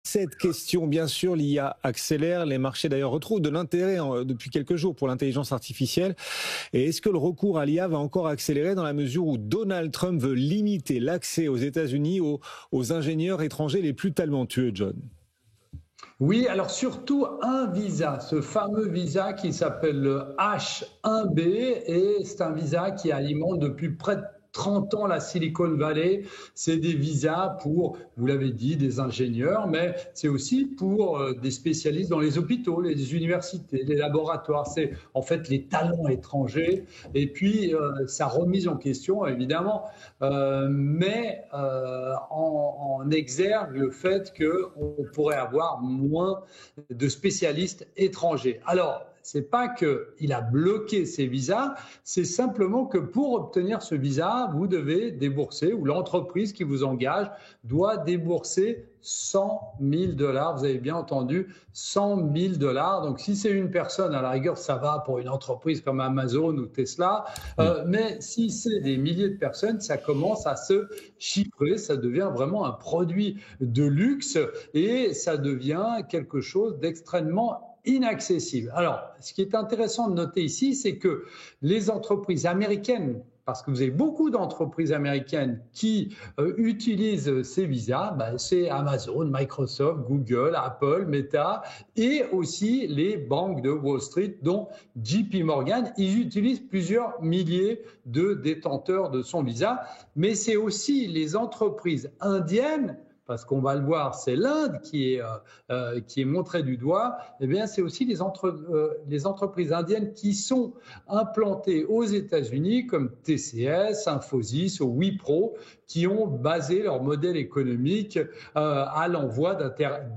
Cette question, bien sûr, l'IA accélère. Les marchés, d'ailleurs, retrouvent de l'intérêt depuis quelques jours pour l'intelligence artificielle. Et est-ce que le recours à l'IA va encore accélérer dans la mesure où Donald Trump veut limiter l'accès aux États-Unis aux ingénieurs étrangers les plus talentueux, John? Oui, alors surtout un visa, ce fameux visa qui s'appelle le H1B, et c'est un visa qui alimente depuis près de 30 ans la Silicon Valley. C'est des visas pour, vous l'avez dit, des ingénieurs, mais c'est aussi pour des spécialistes dans les hôpitaux, les universités, les laboratoires. C'est en fait les talents étrangers. Et puis, sa remise en question, évidemment, en exergue le fait qu'on pourrait avoir moins de spécialistes étrangers. Alors, c'est pas qu'il a bloqué ces visas, c'est simplement que pour obtenir ce visa, vous devez débourser, ou l'entreprise qui vous engage doit débourser 100 000 dollars. Vous avez bien entendu, 100 000 dollars. Donc, si c'est une personne, à la rigueur, ça va pour une entreprise comme Amazon ou Tesla. Mais si c'est des milliers de personnes, ça commence à se chiffrer. Ça devient vraiment un produit de luxe et ça devient quelque chose d'extrêmement inaccessible. Alors, ce qui est intéressant de noter ici, c'est que les entreprises américaines, parce que vous avez beaucoup d'entreprises américaines qui utilisent ces visas, c'est Amazon, Microsoft, Google, Apple, Meta, et aussi les banques de Wall Street, dont JP Morgan. Ils utilisent plusieurs milliers de détenteurs de son visa, mais c'est aussi les entreprises indiennes, parce qu'on va le voir, c'est l'Inde qui est montrée du doigt. Eh bien, c'est aussi les entreprises indiennes qui sont implantées aux États-Unis, comme TCS, Infosys ou Wipro, qui ont basé leur modèle économique à l'envoi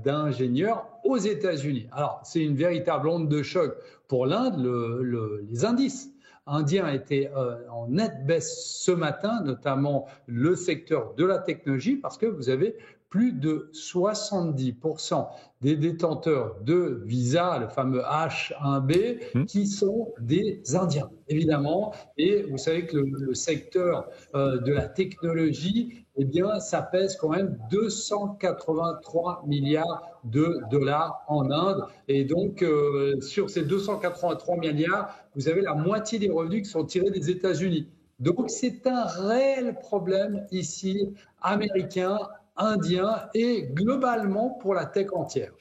d'ingénieurs aux États-Unis. Alors, c'est une véritable onde de choc pour l'Inde. Les indices indiens étaient en nette baisse ce matin, notamment le secteur de la technologie, parce que vous avez plus de 70% des détenteurs de visa, le fameux H1B, qui sont des Indiens, évidemment. Et vous savez que le secteur de la technologie, eh bien, ça pèse quand même 283 milliards de dollars en Inde. Et donc, sur ces 283 milliards, vous avez la moitié des revenus qui sont tirés des États-Unis. Donc, c'est un réel problème ici, américain, indien et globalement pour la tech entière.